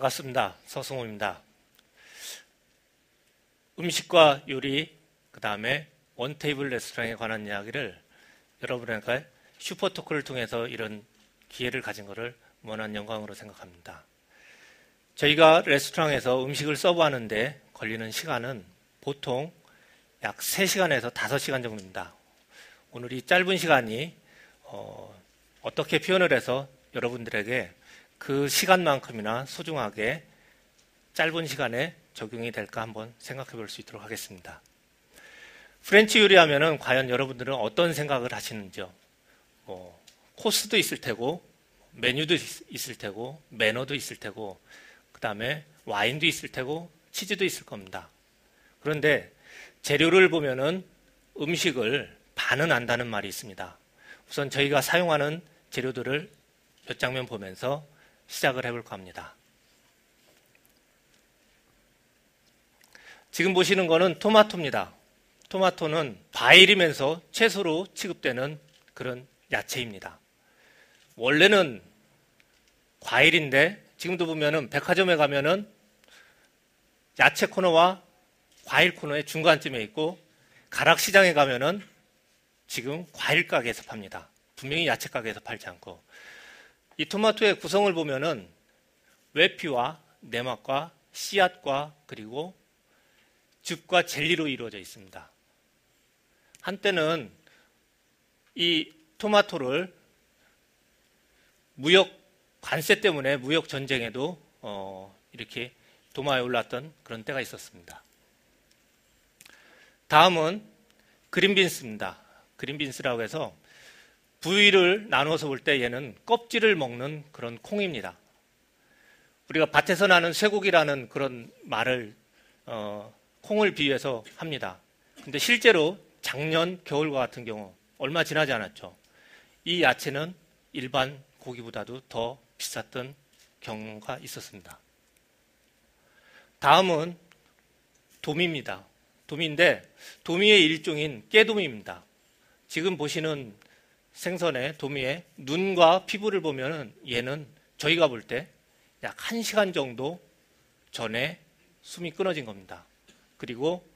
반갑습니다. 서승호입니다. 음식과 요리, 그 다음에 원테이블 레스토랑에 관한 이야기를 여러분과 슈퍼토크를 통해서 이런 기회를 가진 것을 무한한 영광으로 생각합니다. 저희가 레스토랑에서 음식을 서브하는데 걸리는 시간은 보통 약 3시간에서 5시간 정도입니다. 오늘 이 짧은 시간이 어떻게 표현을 해서 여러분들에게 그 시간만큼이나 소중하게 짧은 시간에 적용이 될까 한번 생각해 볼 수 있도록 하겠습니다. 프렌치 요리하면은 과연 여러분들은 어떤 생각을 하시는지요? 코스도 있을 테고, 메뉴도 있을 테고, 매너도 있을 테고, 그 다음에 와인도 있을 테고, 치즈도 있을 겁니다. 그런데 재료를 보면은 음식을 반은 안다는 말이 있습니다. 우선 저희가 사용하는 재료들을 몇 장면 보면서 시작을 해볼까 합니다. 지금 보시는 거는 토마토입니다. 토마토는 과일이면서 채소로 취급되는 그런 야채입니다. 원래는 과일인데 지금도 보면은 백화점에 가면은 야채 코너와 과일 코너의 중간쯤에 있고 가락시장에 가면은 지금 과일 가게에서 팝니다. 분명히 야채 가게에서 팔지 않고. 이 토마토의 구성을 보면은 외피와 내막과 씨앗과 그리고 즙과 젤리로 이루어져 있습니다. 한때는 이 토마토를 무역 관세 때문에 무역 전쟁에도 이렇게 도마에 올랐던 그런 때가 있었습니다. 다음은 그린빈스입니다. 그린빈스라고 해서 부위를 나눠서 볼 때 얘는 껍질을 먹는 그런 콩입니다. 우리가 밭에서 나는 쇠고기라는 그런 말을 콩을 비유해서 합니다. 근데 실제로 작년 겨울과 같은 경우 얼마 지나지 않았죠. 이 야채는 일반 고기보다도 더 비쌌던 경우가 있었습니다. 다음은 도미입니다. 도미인데 도미의 일종인 깨도미입니다. 지금 보시는 생선의 도미의 눈과 피부를 보면 얘는 저희가 볼 때 약 1시간 정도 전에 숨이 끊어진 겁니다. 그리고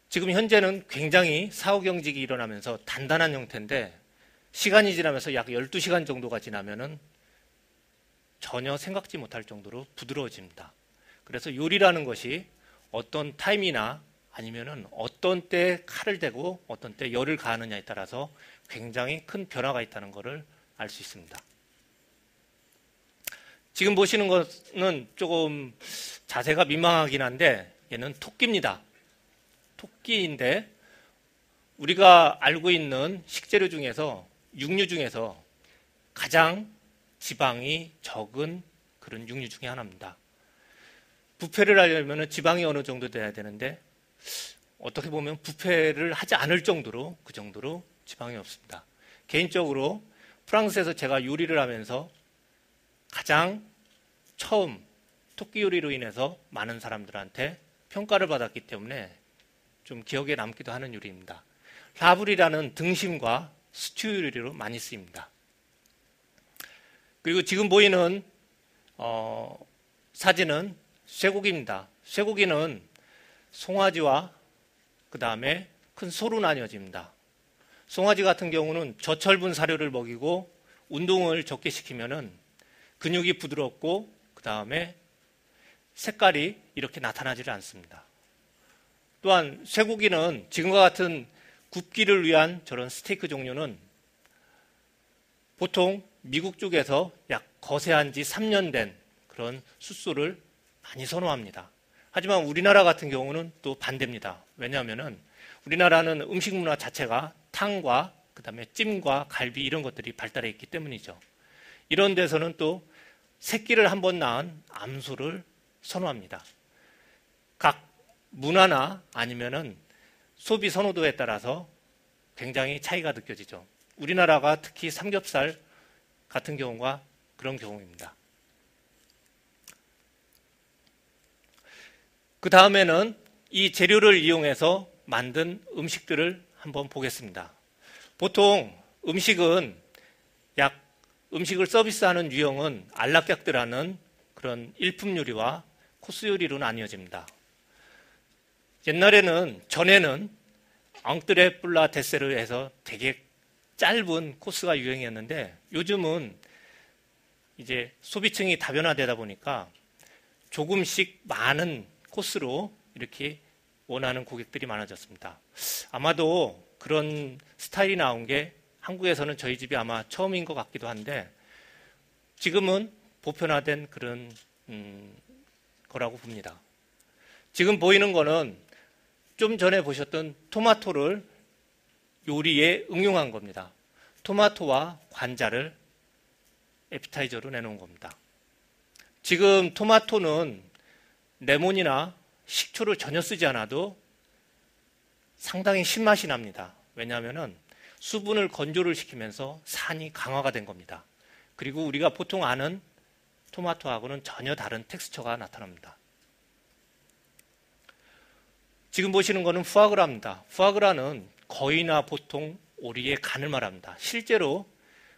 지금 현재는 굉장히 사후경직이 일어나면서 단단한 형태인데 시간이 지나면서 약 12시간 정도가 지나면은 전혀 생각지 못할 정도로 부드러워집니다. 그래서 요리라는 것이 어떤 타임이나 아니면은 어떤 때 칼을 대고 어떤 때 열을 가하느냐에 따라서 굉장히 큰 변화가 있다는 것을 알 수 있습니다. 지금 보시는 것은 조금 자세가 민망하긴 한데 얘는 토끼입니다. 토끼인데 우리가 알고 있는 식재료 중에서 육류 중에서 가장 지방이 적은 그런 육류 중에 하나입니다. 부패를 하려면 지방이 어느 정도 돼야 되는데 어떻게 보면 부패를 하지 않을 정도로 그 정도로 지방이 없습니다. 개인적으로 프랑스에서 제가 요리를 하면서 가장 처음 토끼 요리로 인해서 많은 사람들한테 평가를 받았기 때문에 좀 기억에 남기도 하는 요리입니다. 라블이라는 등심과 스튜 요리로 많이 쓰입니다. 그리고 지금 보이는 사진은 쇠고기입니다. 쇠고기는 송아지와 그 다음에 큰 소로 나뉘어집니다. 송아지 같은 경우는 저철분 사료를 먹이고 운동을 적게 시키면은 근육이 부드럽고 그 다음에 색깔이 이렇게 나타나지를 않습니다. 또한 쇠고기는 지금과 같은 굽기를 위한 저런 스테이크 종류는 보통 미국 쪽에서 약 거세한 지 3년 된 그런 숫소를 많이 선호합니다. 하지만 우리나라 같은 경우는 또 반대입니다. 왜냐하면은 우리나라는 음식 문화 자체가 탕과 그 다음에 찜과 갈비 이런 것들이 발달해 있기 때문이죠. 이런 데서는 또 새끼를 한 번 낳은 암소를 선호합니다. 각 문화나 아니면은 소비 선호도에 따라서 굉장히 차이가 느껴지죠. 우리나라가 특히 삼겹살 같은 경우가 그런 경우입니다. 그 다음에는 이 재료를 이용해서 만든 음식들을 한번 보겠습니다. 보통 음식을 서비스하는 유형은 안락객들하는 그런 일품 요리와 코스 요리로 나뉘어집니다. 전에는 앙뜨레 플라 데세르에서 되게 짧은 코스가 유행이었는데 요즘은 이제 소비층이 다변화되다 보니까 조금씩 많은 코스로 이렇게 원하는 고객들이 많아졌습니다. 아마도 그런 스타일이 나온 게 한국에서는 저희 집이 아마 처음인 것 같기도 한데 지금은 보편화된 그런 거라고 봅니다. 지금 보이는 거는 좀 전에 보셨던 토마토를 요리에 응용한 겁니다. 토마토와 관자를 에피타이저로 내놓은 겁니다. 지금 토마토는 레몬이나 식초를 전혀 쓰지 않아도 상당히 신맛이 납니다. 왜냐하면 수분을 건조를 시키면서 산이 강화가 된 겁니다. 그리고 우리가 보통 아는 토마토하고는 전혀 다른 텍스처가 나타납니다. 지금 보시는 것은 푸아그라입니다. 푸아그라는 거의나 보통 오리의 간을 말합니다. 실제로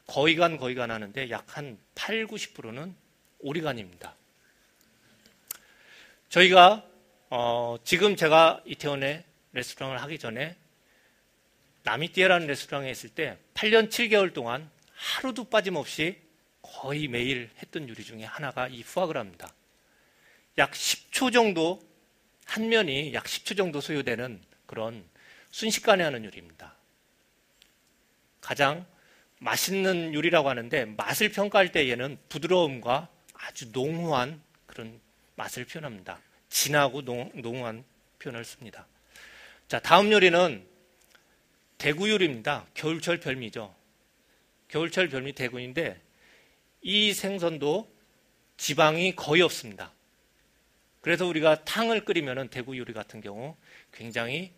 거의간 하는데 약 한 8, 90%는 오리간입니다. 저희가 지금 제가 이태원에 레스토랑을 하기 전에 나미띠에라는 레스토랑에 있을 때 8년 7개월 동안 하루도 빠짐없이 거의 매일 했던 요리 중에 하나가 이 푸아그라입니다. 약 10초 정도, 한 면이 약 10초 정도 소요되는 그런 순식간에 하는 요리입니다. 가장 맛있는 요리라고 하는데 맛을 평가할 때 얘는 부드러움과 아주 농후한 그런 맛을 표현합니다. 진하고 농후한 표현을 씁니다. 자, 다음 요리는 대구 요리입니다. 겨울철 별미죠. 겨울철 별미 대구인데 이 생선도 지방이 거의 없습니다. 그래서 우리가 탕을 끓이면 대구 요리 같은 경우 굉장히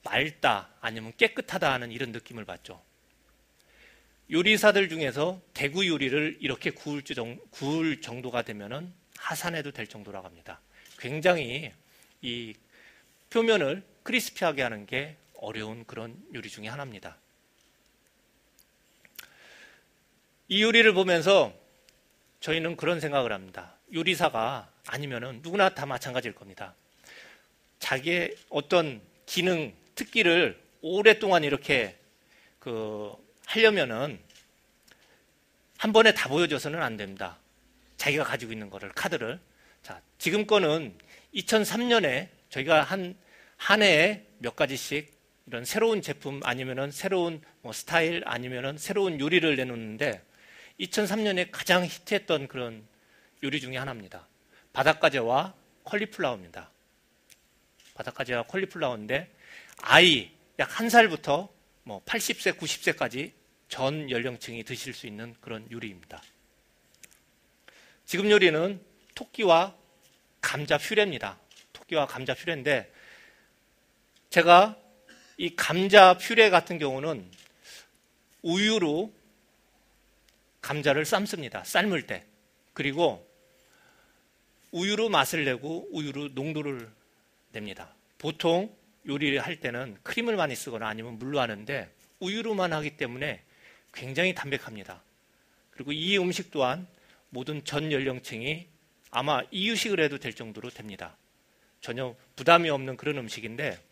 맑다 아니면 깨끗하다 하는 이런 느낌을 받죠. 요리사들 중에서 대구 요리를 이렇게 구울 정도가 되면 하산해도 될 정도라고 합니다. 굉장히 이 표면을 크리스피하게 하는 게 어려운 그런 요리 중에 하나입니다. 이 요리를 보면서 저희는 그런 생각을 합니다. 요리사가 아니면은 누구나 다 마찬가지일 겁니다. 자기의 어떤 기능, 특기를 오랫동안 이렇게 하려면은 한 번에 다 보여줘서는 안 됩니다. 자기가 가지고 있는 거를, 카드를. 자, 지금 거는 2003년에 저희가 한 해에 몇 가지씩 이런 새로운 제품 아니면은 새로운 스타일 아니면은 새로운 요리를 내놓는데 2003년에 가장 히트했던 그런 요리 중에 하나입니다. 바닷가재와 컬리플라워입니다. 바닷가재와 컬리플라워인데 아이 약 1살부터 80세, 90세까지 전 연령층이 드실 수 있는 그런 요리입니다. 지금 요리는 토끼와 감자 퓨레입니다. 토끼와 감자 퓨레인데 제가 이 감자 퓨레 같은 경우는 우유로 감자를 삶습니다. 삶을 때. 그리고 우유로 맛을 내고 우유로 농도를 냅니다. 보통 요리를 할 때는 크림을 많이 쓰거나 아니면 물로 하는데 우유로만 하기 때문에 굉장히 담백합니다. 그리고 이 음식 또한 모든 전 연령층이 아마 이유식을 해도 될 정도로 됩니다. 전혀 부담이 없는 그런 음식인데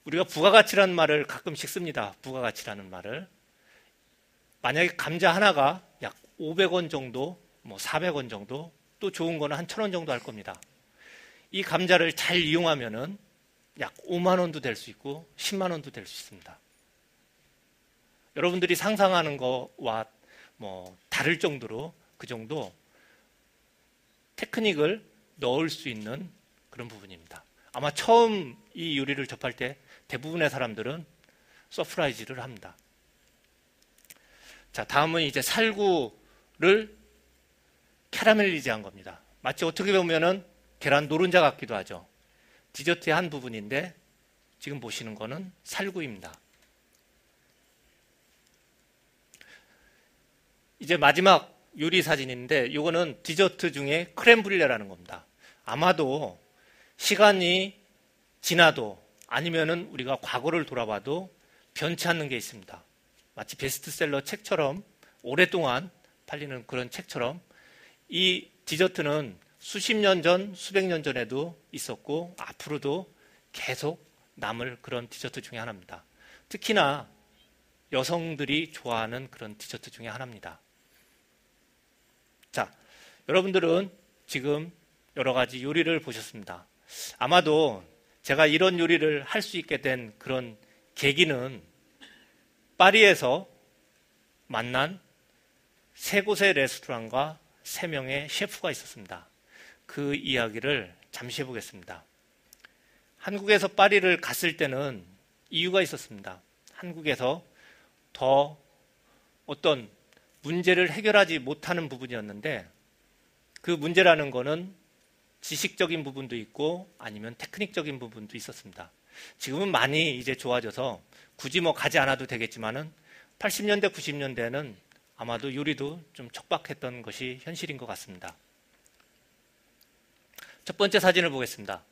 우리가 부가가치라는 말을 가끔씩 씁니다. 부가가치라는 말을. 만약에 감자 하나가 약 500원 정도, 400원 정도, 또 좋은 거는 한 1,000원 정도 할 겁니다. 이 감자를 잘 이용하면은 약 5만 원도 될 수 있고 10만 원도 될 수 있습니다. 여러분들이 상상하는 거와 다를 정도로 그 정도 테크닉을 넣을 수 있는 그런 부분입니다. 아마 처음 이 요리를 접할 때 대부분의 사람들은 서프라이즈를 합니다. 자, 다음은 이제 살구를 캐러멜리즈한 겁니다. 마치 어떻게 보면은 계란 노른자 같기도 하죠. 디저트의 한 부분인데 지금 보시는 거는 살구입니다. 이제 마지막 요리 사진인데 이거는 디저트 중에 크렘 브릴레라는 겁니다. 아마도 시간이 지나도 아니면은 우리가 과거를 돌아봐도 변치 않는 게 있습니다. 마치 베스트셀러 책처럼 오랫동안 팔리는 그런 책처럼 이 디저트는 수십 년 전, 수백 년 전에도 있었고 앞으로도 계속 남을 그런 디저트 중에 하나입니다. 특히나 여성들이 좋아하는 그런 디저트 중에 하나입니다. 자, 여러분들은 지금 여러 가지 요리를 보셨습니다. 아마도 제가 이런 요리를 할 수 있게 된 그런 계기는 파리에서 만난 세 곳의 레스토랑과 세 명의 셰프가 있었습니다. 그 이야기를 잠시 해보겠습니다. 한국에서 파리를 갔을 때는 이유가 있었습니다. 한국에서 더 어떤 문제를 해결하지 못하는 부분이었는데 그 문제라는 거는 지식적인 부분도 있고 아니면 테크닉적인 부분도 있었습니다. 지금은 많이 이제 좋아져서 굳이 뭐 가지 않아도 되겠지만은 80년대, 90년대에는 아마도 요리도 좀 척박했던 것이 현실인 것 같습니다. 첫 번째 사진을 보겠습니다.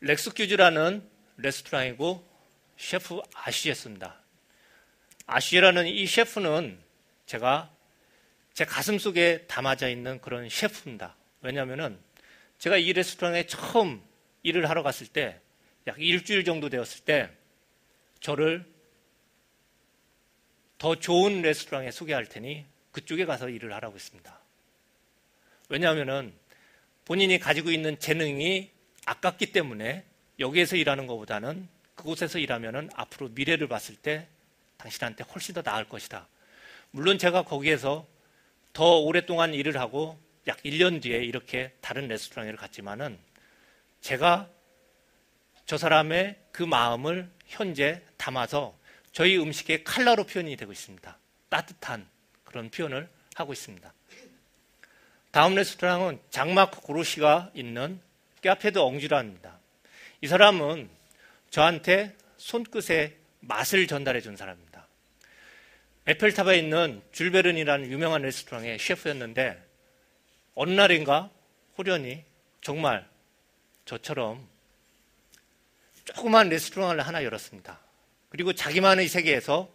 렉스큐즈라는 레스토랑이고 셰프 아쉬였습니다. 아쉬라는 이 셰프는 제가 제 가슴 속에 담아져 있는 그런 셰프입니다. 왜냐하면 제가 이 레스토랑에 처음 일을 하러 갔을 때 약 일주일 정도 되었을 때 저를 더 좋은 레스토랑에 소개할 테니 그쪽에 가서 일을 하라고 했습니다. 왜냐하면 본인이 가지고 있는 재능이 아깝기 때문에 여기에서 일하는 것보다는 그곳에서 일하면 앞으로 미래를 봤을 때 당신한테 훨씬 더 나을 것이다. 물론 제가 거기에서 더 오랫동안 일을 하고 약 1년 뒤에 이렇게 다른 레스토랑에 갔지만은 제가 저 사람의 그 마음을 현재 담아서 저희 음식의 컬러로 표현이 되고 있습니다. 따뜻한 그런 표현을 하고 있습니다. 다음 레스토랑은 장마크 고로시가 있는 카페드 엉주라입니다. 이 사람은 저한테 손끝에 맛을 전달해 준 사람입니다. 에펠탑에 있는 줄베른이라는 유명한 레스토랑의 셰프였는데 어느 날인가 호련히 정말 저처럼 조그만 레스토랑을 하나 열었습니다. 그리고 자기만의 세계에서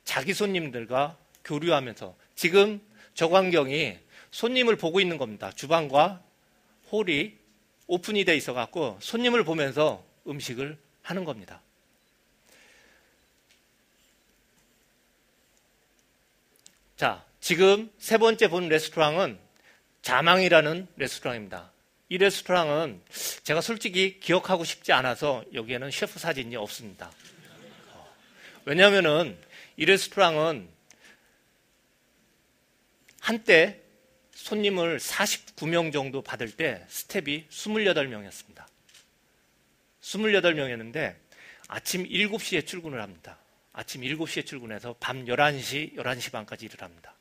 자기 손님들과 교류하면서 지금 저 광경이 손님을 보고 있는 겁니다. 주방과 홀이 오픈이 돼 있어갖고 손님을 보면서 음식을 하는 겁니다. 자, 지금 세 번째 본 레스토랑은 자망이라는 레스토랑입니다. 이 레스토랑은 제가 솔직히 기억하고 싶지 않아서 여기에는 셰프 사진이 없습니다. 왜냐하면 이 레스토랑은 한때 손님을 49명 정도 받을 때 스텝이 28명이었습니다. 28명이었는데 아침 7시에 출근을 합니다. 아침 7시에 출근해서 밤 11시, 11시 반까지 일을 합니다.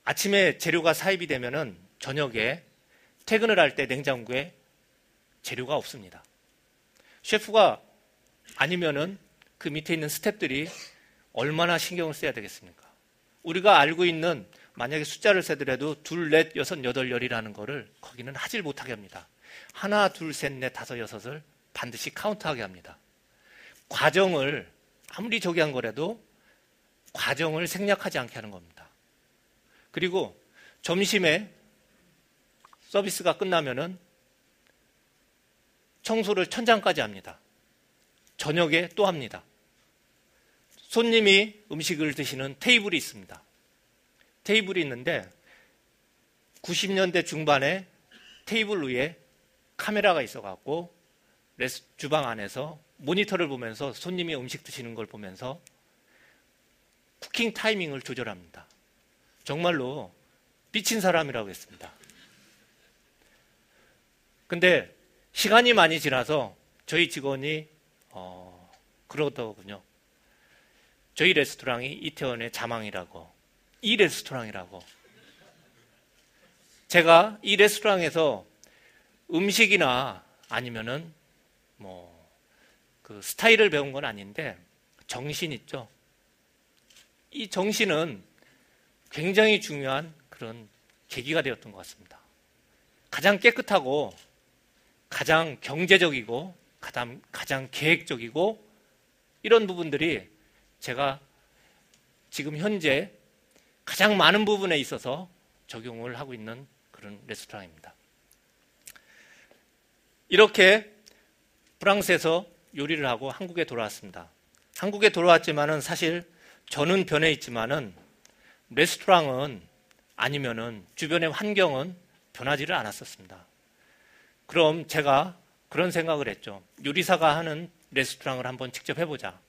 아침에 재료가 사입이 되면은 저녁에 퇴근을 할 때 냉장고에 재료가 없습니다. 셰프가 아니면은 그 밑에 있는 스태프들이 얼마나 신경을 써야 되겠습니까? 우리가 알고 있는 만약에 숫자를 세더라도 2, 4, 6, 8, 10이라는 거를 거기는 하질 못하게 합니다. 하나, 둘, 셋, 넷, 다섯, 여섯을 반드시 카운트하게 합니다. 과정을 아무리 저기 한 거라도 과정을 생략하지 않게 하는 겁니다. 그리고 점심에 서비스가 끝나면은 청소를 천장까지 합니다. 저녁에 또 합니다. 손님이 음식을 드시는 테이블이 있습니다. 테이블이 있는데 90년대 중반에 테이블 위에 카메라가 있어갖고 주방 안에서 모니터를 보면서 손님이 음식 드시는 걸 보면서 쿠킹 타이밍을 조절합니다. 정말로 미친 사람이라고 했습니다. 근데 시간이 많이 지나서 저희 직원이 그러더군요. 저희 레스토랑이 이태원의 자망이라고, 이 레스토랑이라고. 제가 이 레스토랑에서 음식이나 아니면은 그 스타일을 배운 건 아닌데 정신 있죠. 이 정신은 굉장히 중요한 그런 계기가 되었던 것 같습니다. 가장 깨끗하고 가장 경제적이고 가장 계획적이고 이런 부분들이 제가 지금 현재 가장 많은 부분에 있어서 적용을 하고 있는 그런 레스토랑입니다. 이렇게 프랑스에서 요리를 하고 한국에 돌아왔습니다. 한국에 돌아왔지만은 사실 저는 변해 있지만은 레스토랑은 아니면은 주변의 환경은 변하지를 않았었습니다. 그럼 제가 그런 생각을 했죠. 요리사가 하는 레스토랑을 한번 직접 해보자.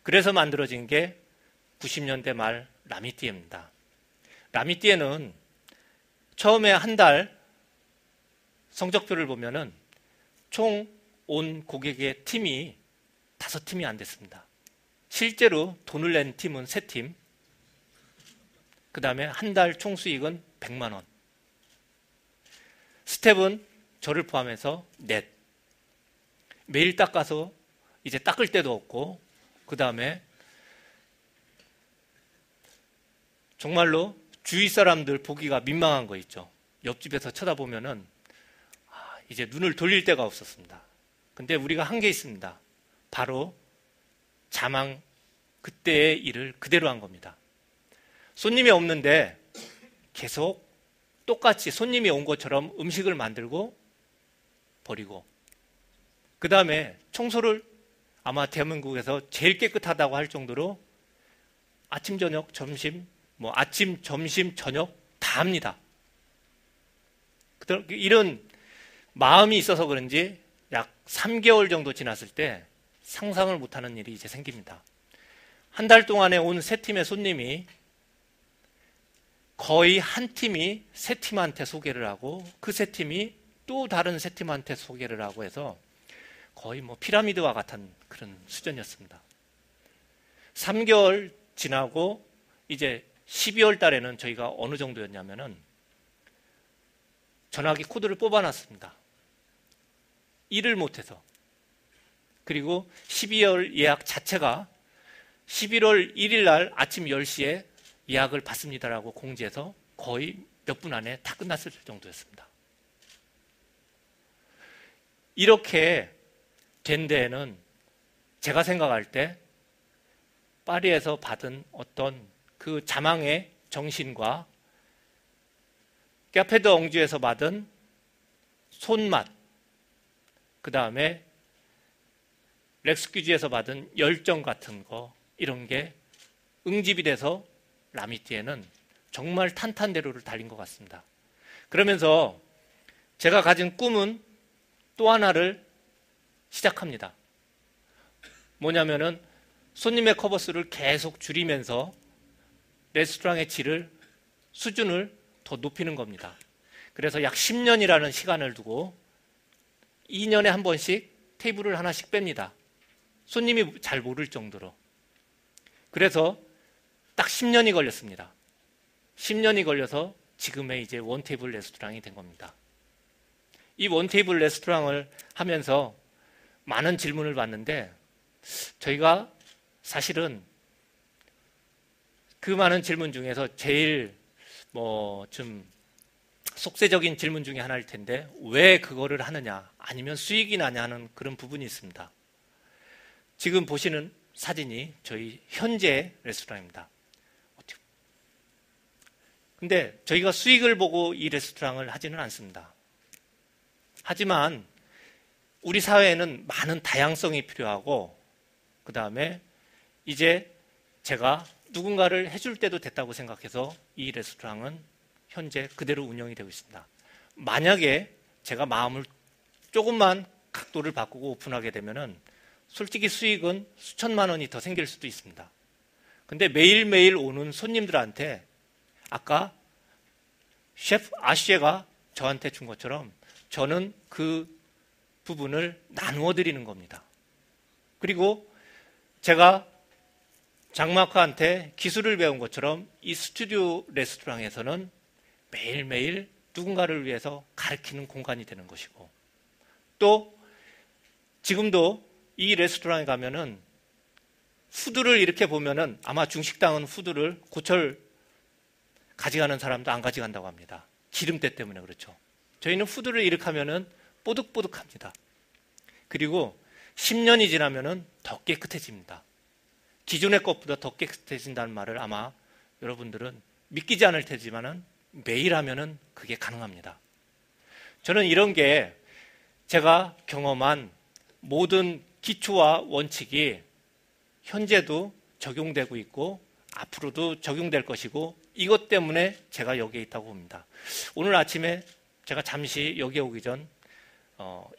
그래서 만들어진 게 90년대 말 라미띠에입니다. 라미띠에는 처음에 한 달 성적표를 보면은 총 온 고객의 팀이 5팀이 안 됐습니다. 실제로 돈을 낸 팀은 3팀, 그 다음에 한 달 총 수익은 100만 원. 스텝은 저를 포함해서 넷. 매일 닦아서 이제 닦을 데도 없고, 그 다음에 정말로 주위 사람들 보기가 민망한 거 있죠. 옆집에서 쳐다보면은 이제 눈을 돌릴 데가 없었습니다. 근데 우리가 한 게 있습니다. 바로 자망, 그때의 일을 그대로 한 겁니다. 손님이 없는데 계속 똑같이 손님이 온 것처럼 음식을 만들고 버리고, 그 다음에 청소를 아마 대한민국에서 제일 깨끗하다고 할 정도로 아침, 저녁, 점심, 아침, 점심, 저녁 다 합니다. 이런 마음이 있어서 그런지 약 3개월 정도 지났을 때 상상을 못하는 일이 이제 생깁니다. 한 달 동안에 온 3팀의 손님이 거의 한 팀이 3팀한테 소개를 하고 그 3팀이 또 다른 3팀한테 소개를 하고 해서 거의 피라미드와 같은 그런 수준이었습니다. 3개월 지나고 이제 12월 달에는 저희가 어느 정도였냐면은 전화기 코드를 뽑아놨습니다. 일을 못해서. 그리고 12월 예약 자체가 11월 1일 날 아침 10시에 예약을 받습니다라고 공지해서 거의 몇 분 안에 다 끝났을 정도였습니다. 이렇게 된 데에는 제가 생각할 때 파리에서 받은 어떤 그 자망의 정신과 카페 드 엉주에서 받은 손맛, 그 다음에 렉스큐즈에서 받은 열정 같은 거, 이런 게 응집이 돼서 라미띠에는 정말 탄탄대로를 달린 것 같습니다. 그러면서 제가 가진 꿈은 또 하나를 시작합니다. 뭐냐면은 손님의 커버수를 계속 줄이면서 레스토랑의 수준을 더 높이는 겁니다. 그래서 약 10년이라는 시간을 두고 2년에 한 번씩 테이블을 하나씩 뺍니다. 손님이 잘 모를 정도로. 그래서 딱 10년이 걸렸습니다. 10년이 걸려서 지금의 이제 원테이블 레스토랑이 된 겁니다. 이 원테이블 레스토랑을 하면서 많은 질문을 받는데 저희가 사실은 그 많은 질문 중에서 제일 좀 속세적인 질문 중에 하나일 텐데 왜 그거를 하느냐, 아니면 수익이 나냐 하는 그런 부분이 있습니다. 지금 보시는 사진이 저희 현재 레스토랑입니다. 근데 저희가 수익을 보고 이 레스토랑을 하지는 않습니다. 하지만 우리 사회에는 많은 다양성이 필요하고, 그 다음에 이제 제가 누군가를 해줄 때도 됐다고 생각해서 이 레스토랑은 현재 그대로 운영이 되고 있습니다. 만약에 제가 마음을 조금만 각도를 바꾸고 오픈하게 되면은 솔직히 수익은 수천만 원이 더 생길 수도 있습니다. 근데 매일매일 오는 손님들한테 아까 셰프 아쉬에가 저한테 준 것처럼 저는 그 부분을 나누어 드리는 겁니다. 그리고 제가 장마크한테 기술을 배운 것처럼 이 스튜디오 레스토랑에서는 매일매일 누군가를 위해서 가르치는 공간이 되는 것이고, 또 지금도 이 레스토랑에 가면은 후드를 이렇게 보면은 아마 중식당은 후드를 고철 가져가는 사람도 안 가져간다고 합니다. 기름때 때문에 그렇죠. 저희는 후드를 이렇게 하면은 뽀득뽀득합니다. 그리고 10년이 지나면은 더 깨끗해집니다. 기존의 것보다 더 깨끗해진다는 말을 아마 여러분들은 믿기지 않을 테지만은 매일 하면은 그게 가능합니다. 저는 이런 게 제가 경험한 모든 기초와 원칙이 현재도 적용되고 있고 앞으로도 적용될 것이고 이것 때문에 제가 여기에 있다고 봅니다. 오늘 아침에 제가 잠시 여기에 오기 전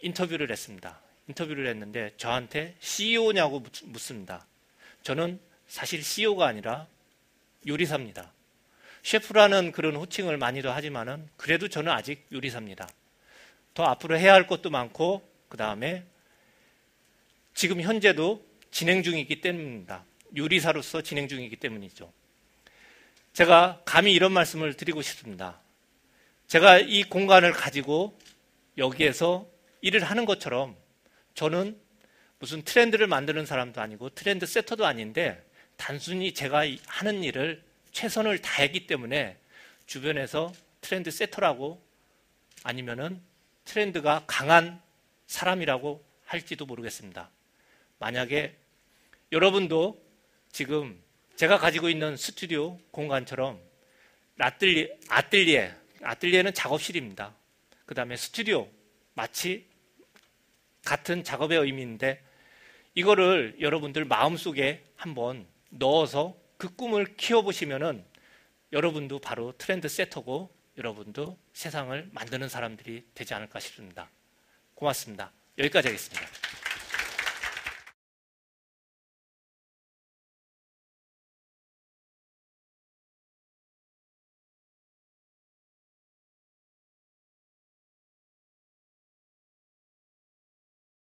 인터뷰를 했습니다. 인터뷰를 했는데 저한테 CEO냐고 묻습니다. 저는 사실 CEO가 아니라 요리사입니다. 셰프라는 그런 호칭을 많이도 하지만은 그래도 저는 아직 요리사입니다. 더 앞으로 해야 할 것도 많고 그 다음에 지금 현재도 진행 중이기 때문입니다. 요리사로서 진행 중이기 때문이죠. 제가 감히 이런 말씀을 드리고 싶습니다. 제가 이 공간을 가지고 여기에서 일을 하는 것처럼 저는 무슨 트렌드를 만드는 사람도 아니고 트렌드 세터도 아닌데 단순히 제가 하는 일을 최선을 다했기 때문에 주변에서 트렌드 세터라고 아니면은 트렌드가 강한 사람이라고 할지도 모르겠습니다. 만약에 여러분도 지금 제가 가지고 있는 스튜디오 공간처럼 아뜰리에는 작업실입니다. 그 다음에 스튜디오 마치 같은 작업의 의미인데 이거를 여러분들 마음속에 한번 넣어서 그 꿈을 키워보시면은 여러분도 바로 트렌드 세터고 여러분도 세상을 만드는 사람들이 되지 않을까 싶습니다. 고맙습니다. 여기까지 하겠습니다.